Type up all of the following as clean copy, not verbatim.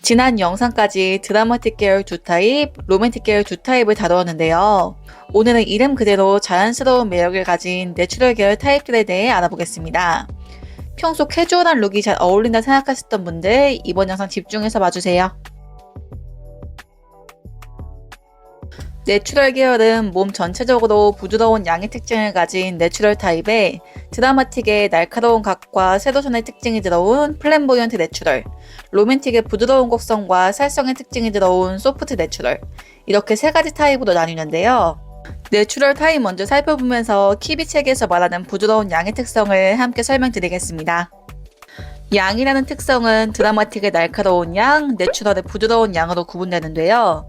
지난 영상까지 드라마틱 계열 두 타입, 로맨틱 계열 두 타입을 다루었는데요. 오늘은 이름 그대로 자연스러운 매력을 가진 내추럴 계열 타입들에 대해 알아보겠습니다. 평소 캐주얼한 룩이 잘 어울린다 생각하셨던 분들 이번 영상 집중해서 봐주세요. 내추럴 계열은 몸 전체적으로 부드러운 양의 특징을 가진 내추럴 타입에 드라마틱의 날카로운 각과 세도선의 특징이 들어온 플램보이언트 내추럴, 로맨틱의 부드러운 곡선과 살성의 특징이 들어온 소프트 내추럴, 이렇게 세 가지 타입으로 나뉘는데요. 내추럴 타입 먼저 살펴보면서 키비 책에서 말하는 부드러운 양의 특성을 함께 설명드리겠습니다. 양이라는 특성은 드라마틱의 날카로운 양, 내추럴의 부드러운 양으로 구분되는데요.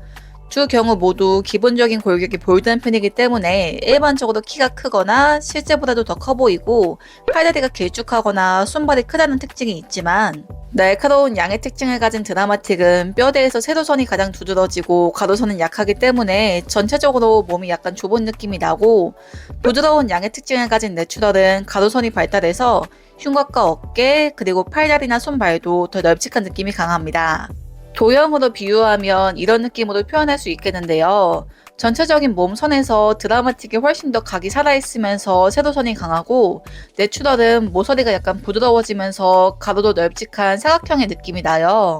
두 경우 모두 기본적인 골격이 볼드한 편이기 때문에 일반적으로 키가 크거나 실제보다도 더 커 보이고 팔다리가 길쭉하거나 손발이 크다는 특징이 있지만, 날카로운 양의 특징을 가진 드라마틱은 뼈대에서 세도선이 가장 두드러지고 가로선은 약하기 때문에 전체적으로 몸이 약간 좁은 느낌이 나고, 부드러운 양의 특징을 가진 내추럴은 가로선이 발달해서 흉곽과 어깨 그리고 팔다리나 손발도 더 널찍한 느낌이 강합니다. 도형으로 비유하면 이런 느낌으로 표현할 수 있겠는데요. 전체적인 몸선에서 드라마틱이 훨씬 더 각이 살아있으면서 세도선이 강하고, 내추럴은 모서리가 약간 부드러워지면서 가로도 널찍한 사각형의 느낌이 나요.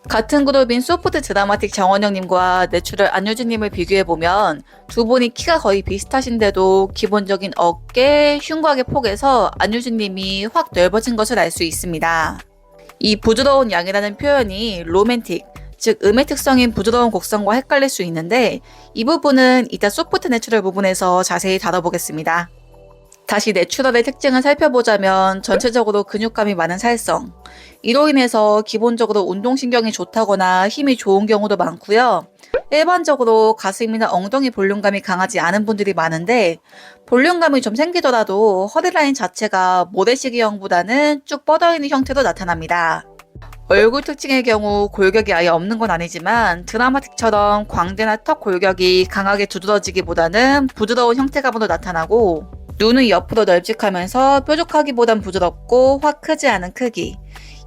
같은 그룹인 소프트 드라마틱 정원영님과 내추럴 안유진님을 비교해보면 두 분이 키가 거의 비슷하신데도 기본적인 어깨, 흉곽의 폭에서 안유진님이 확 넓어진 것을 알 수 있습니다. 이 부드러운 양이라는 표현이 로맨틱, 즉 음의 특성인 부드러운 곡선과 헷갈릴 수 있는데, 이 부분은 이따 소프트 내추럴 부분에서 자세히 다뤄보겠습니다. 다시 내추럴의 특징을 살펴보자면 전체적으로 근육감이 많은 살성, 이로 인해서 기본적으로 운동신경이 좋다거나 힘이 좋은 경우도 많고요. 일반적으로 가슴이나 엉덩이 볼륨감이 강하지 않은 분들이 많은데, 볼륨감이 좀 생기더라도 허리라인 자체가 모래시계형보다는 쭉 뻗어있는 형태로 나타납니다. 얼굴 특징의 경우 골격이 아예 없는 건 아니지만 드라마틱처럼 광대나 턱 골격이 강하게 두드러지기보다는 부드러운 형태감으로 나타나고, 눈은 옆으로 널찍하면서 뾰족하기보단 부드럽고 확 크지 않은 크기,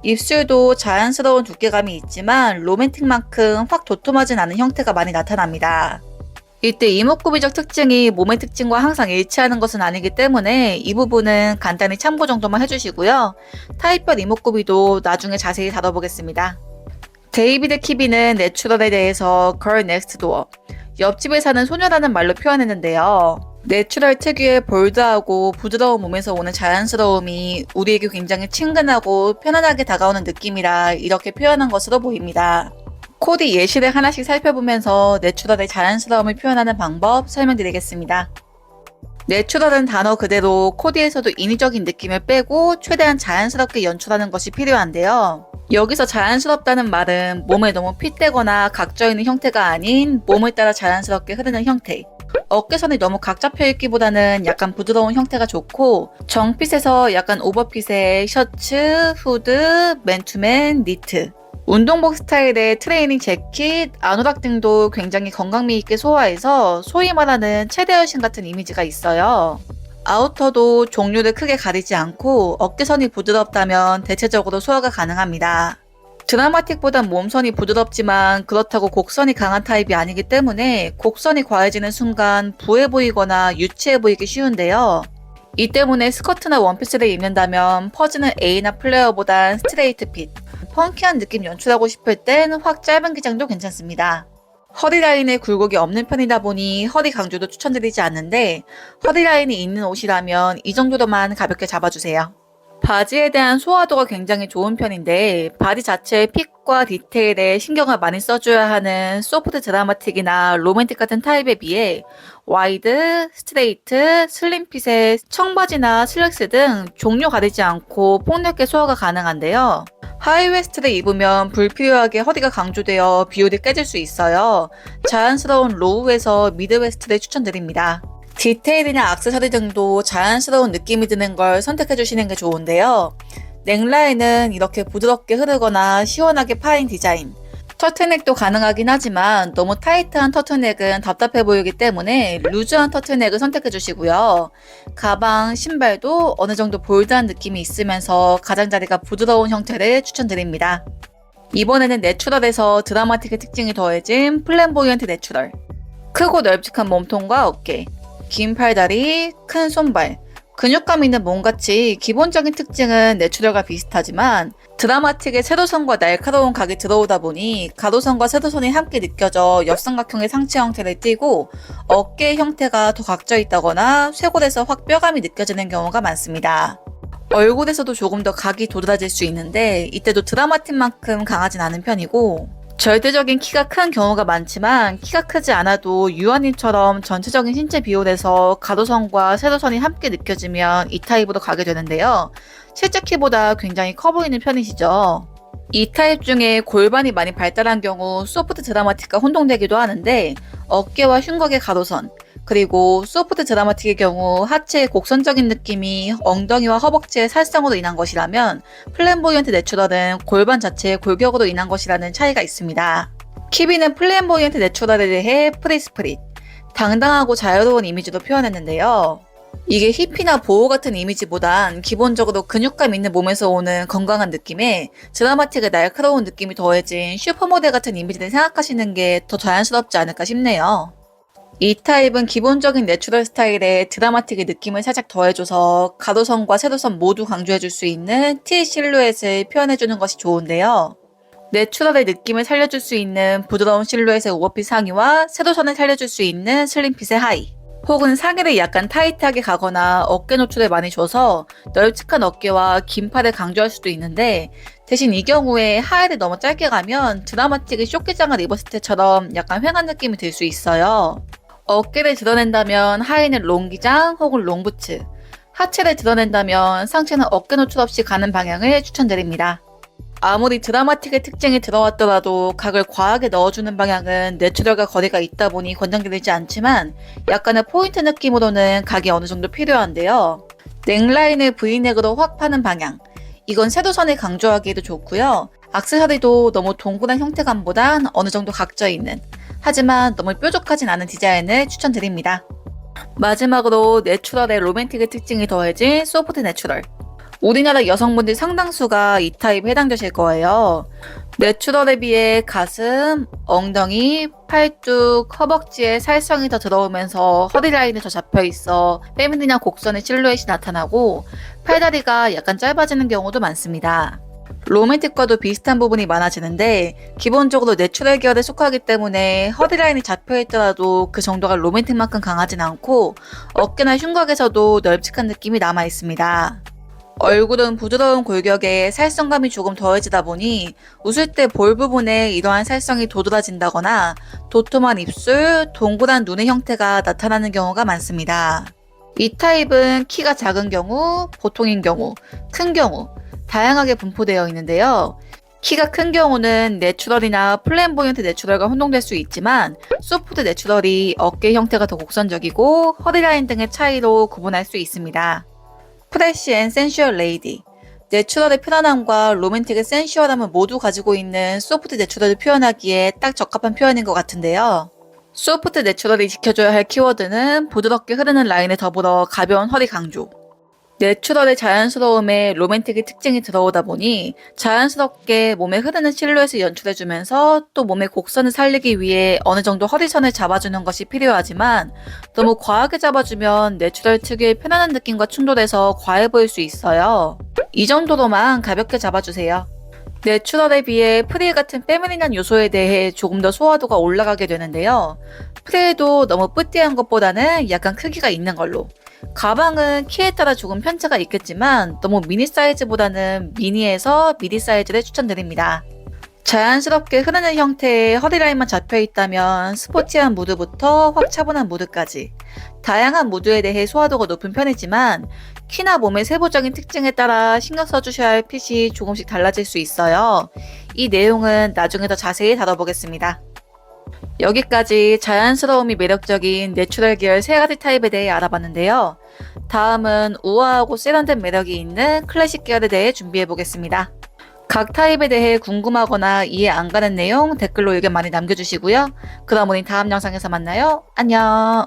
입술도 자연스러운 두께감이 있지만 로맨틱만큼 확 도톰하진 않은 형태가 많이 나타납니다. 이때 이목구비적 특징이 몸의 특징과 항상 일치하는 것은 아니기 때문에 이 부분은 간단히 참고 정도만 해주시고요. 타입별 이목구비도 나중에 자세히 다뤄보겠습니다. 데이비드 키비는 내추럴에 대해서 Girl Next Door, 옆집에 사는 소녀라는 말로 표현했는데요. 내추럴 특유의 볼드하고 부드러운 몸에서 오는 자연스러움이 우리에게 굉장히 친근하고 편안하게 다가오는 느낌이라 이렇게 표현한 것으로 보입니다. 코디 예시를 하나씩 살펴보면서 내추럴의 자연스러움을 표현하는 방법 설명드리겠습니다. 내추럴은 단어 그대로 코디에서도 인위적인 느낌을 빼고 최대한 자연스럽게 연출하는 것이 필요한데요. 여기서 자연스럽다는 말은 몸에 너무 핏대거나 각져 있는 형태가 아닌 몸을 따라 자연스럽게 흐르는 형태, 어깨선이 너무 각 잡혀 있기보다는 약간 부드러운 형태가 좋고, 정핏에서 약간 오버핏의 셔츠, 후드, 맨투맨, 니트, 운동복 스타일의 트레이닝 재킷, 아노락 등도 굉장히 건강미 있게 소화해서 소위 말하는 체대 여신 같은 이미지가 있어요. 아우터도 종류를 크게 가리지 않고 어깨선이 부드럽다면 대체적으로 소화가 가능합니다. 드라마틱보단 몸선이 부드럽지만 그렇다고 곡선이 강한 타입이 아니기 때문에 곡선이 과해지는 순간 부해 보이거나 유치해 보이기 쉬운데요. 이 때문에 스커트나 원피스를 입는다면 퍼지는 A나 플레어보단 스트레이트 핏, 펑키한 느낌 연출하고 싶을 땐 확 짧은 기장도 괜찮습니다. 허리라인에 굴곡이 없는 편이다 보니 허리 강조도 추천드리지 않는데, 허리라인이 있는 옷이라면 이 정도로만 가볍게 잡아주세요. 바지에 대한 소화도가 굉장히 좋은 편인데, 바디 자체의 핏과 디테일에 신경을 많이 써줘야 하는 소프트 드라마틱이나 로맨틱 같은 타입에 비해 와이드, 스트레이트, 슬림핏의 청바지나 슬랙스 등 종류 가리지 않고 폭넓게 소화가 가능한데요. 하이웨스트를 입으면 불필요하게 허리가 강조되어 비율이 깨질 수 있어요. 자연스러운 로우에서 미드웨스트를 추천드립니다. 디테일이나 액세서리 등도 자연스러운 느낌이 드는 걸 선택해주시는 게 좋은데요. 넥라인은 이렇게 부드럽게 흐르거나 시원하게 파인 디자인, 터틀넥도 가능하긴 하지만 너무 타이트한 터틀넥은 답답해 보이기 때문에 루즈한 터틀넥을 선택해 주시고요. 가방, 신발도 어느 정도 볼드한 느낌이 있으면서 가장자리가 부드러운 형태를 추천드립니다. 이번에는 내추럴에서 드라마틱의 특징이 더해진 플램보이언트 내추럴. 크고 널찍한 몸통과 어깨, 긴 팔다리, 큰 손발, 근육감 있는 몸같이 기본적인 특징은 내추럴과 비슷하지만 드라마틱의 세도선과 날카로운 각이 들어오다 보니 가로선과 세도선이 함께 느껴져 옆삼각형의 상체 형태를 띠고 어깨의 형태가 더 각져 있다거나 쇄골에서 확 뼈감이 느껴지는 경우가 많습니다. 얼굴에서도 조금 더 각이 도드라질 수 있는데 이때도 드라마틱만큼 강하진 않은 편이고 절대적인 키가 큰 경우가 많지만 키가 크지 않아도 유아님처럼 전체적인 신체 비율에서 가로선과 세로선이 함께 느껴지면 이 타입으로 가게 되는데요. 실제 키보다 굉장히 커 보이는 편이시죠. 이 타입 중에 골반이 많이 발달한 경우 소프트 드라마틱과 혼동되기도 하는데 어깨와 흉곽의 가로선, 그리고 소프트 드라마틱의 경우 하체의 곡선적인 느낌이 엉덩이와 허벅지의 살성으로 인한 것이라면 플램보이언트 내추럴은 골반 자체의 골격으로 인한 것이라는 차이가 있습니다. 키비는 플램보이언트 내추럴에 대해 프리스프릿, 당당하고 자유로운 이미지로 표현했는데요. 이게 힙이나 보호 같은 이미지보단 기본적으로 근육감 있는 몸에서 오는 건강한 느낌에 드라마틱의 날카로운 느낌이 더해진 슈퍼모델 같은 이미지를 생각하시는 게 더 자연스럽지 않을까 싶네요. 이 타입은 기본적인 내추럴 스타일에 드라마틱의 느낌을 살짝 더해줘서 가로선과 세로선 모두 강조해줄 수 있는 T 실루엣을 표현해주는 것이 좋은데요. 내추럴의 느낌을 살려줄 수 있는 부드러운 실루엣의 오버핏 상의와 세도선을 살려줄 수 있는 슬림핏의 하의, 혹은 상의를 약간 타이트하게 가거나 어깨 노출을 많이 줘서 널찍한 어깨와 긴 팔을 강조할 수도 있는데 대신 이 경우에 하의를 너무 짧게 가면 드라마틱의 쇼기장을 입었을 때처럼 약간 휑한 느낌이 들 수 있어요. 어깨를 드러낸다면 하의는 롱기장 혹은 롱부츠, 하체를 드러낸다면 상체는 어깨 노출 없이 가는 방향을 추천드립니다. 아무리 드라마틱의 특징이 들어왔더라도 각을 과하게 넣어주는 방향은 내추럴과 거리가 있다 보니 권장드리지 않지만 약간의 포인트 느낌으로는 각이 어느 정도 필요한데요. 넥라인을 V넥으로 확 파는 방향, 이건 세도선을 강조하기에도 좋고요. 액세서리도 너무 동그란 형태감보단 어느 정도 각져 있는, 하지만 너무 뾰족하진 않은 디자인을 추천드립니다. 마지막으로 내추럴의 로맨틱의 특징이 더해진 소프트 내추럴. 우리나라 여성분들 상당수가 이 타입에 해당되실 거예요. 내추럴에 비해 가슴, 엉덩이, 팔뚝, 허벅지에 살성이 더 들어오면서 허리 라인이 더 잡혀 있어 페미닌한 곡선의 실루엣이 나타나고 팔다리가 약간 짧아지는 경우도 많습니다. 로맨틱과도 비슷한 부분이 많아지는데 기본적으로 내추럴 계열에 속하기 때문에 허리 라인이 잡혀있더라도 그 정도가 로맨틱만큼 강하진 않고 어깨나 흉곽에서도 널찍한 느낌이 남아 있습니다. 얼굴은 부드러운 골격에 살성감이 조금 더해지다 보니 웃을 때 볼 부분에 이러한 살성이 도드라진다거나 도톰한 입술, 동그란 눈의 형태가 나타나는 경우가 많습니다. 이 타입은 키가 작은 경우, 보통인 경우, 큰 경우 다양하게 분포되어 있는데요. 키가 큰 경우는 내추럴이나 플램보이언트 내추럴과 혼동될 수 있지만 소프트 내추럴이 어깨 형태가 더 곡선적이고 허리 라인 등의 차이로 구분할 수 있습니다. 프레쉬 앤 센슈얼 레이디, 내추럴의 편안함과 로맨틱의 센슈얼함을 모두 가지고 있는 소프트 내추럴을 표현하기에 딱 적합한 표현인 것 같은데요. 소프트 내추럴이 지켜줘야 할 키워드는 부드럽게 흐르는 라인에 더불어 가벼운 허리 강조. 내추럴의 자연스러움에 로맨틱의 특징이 들어오다 보니 자연스럽게 몸에 흐르는 실루엣을 연출해주면서 또 몸의 곡선을 살리기 위해 어느 정도 허리선을 잡아주는 것이 필요하지만 너무 과하게 잡아주면 내추럴 특유의 편안한 느낌과 충돌해서 과해 보일 수 있어요. 이 정도로만 가볍게 잡아주세요. 내추럴에 비해 프릴 같은 페미닌한 요소에 대해 조금 더 소화도가 올라가게 되는데요. 프릴도 너무 뿌띠한 것보다는 약간 크기가 있는 걸로. 가방은 키에 따라 조금 편차가 있겠지만 너무 미니 사이즈보다는 미니에서 미디 사이즈를 추천드립니다. 자연스럽게 흐르는 형태의 허리라인만 잡혀있다면 스포티한 무드부터 확 차분한 무드까지 다양한 무드에 대해 소화도가 높은 편이지만 키나 몸의 세부적인 특징에 따라 신경 써주셔야 할 핏이 조금씩 달라질 수 있어요. 이 내용은 나중에 더 자세히 다뤄보겠습니다. 여기까지 자연스러움이 매력적인 내추럴 계열 세 가지 타입에 대해 알아봤는데요. 다음은 우아하고 세련된 매력이 있는 클래식 계열에 대해 준비해보겠습니다. 각 타입에 대해 궁금하거나 이해 안 가는 내용 댓글로 의견 많이 남겨주시고요. 그럼 우리 다음 영상에서 만나요. 안녕.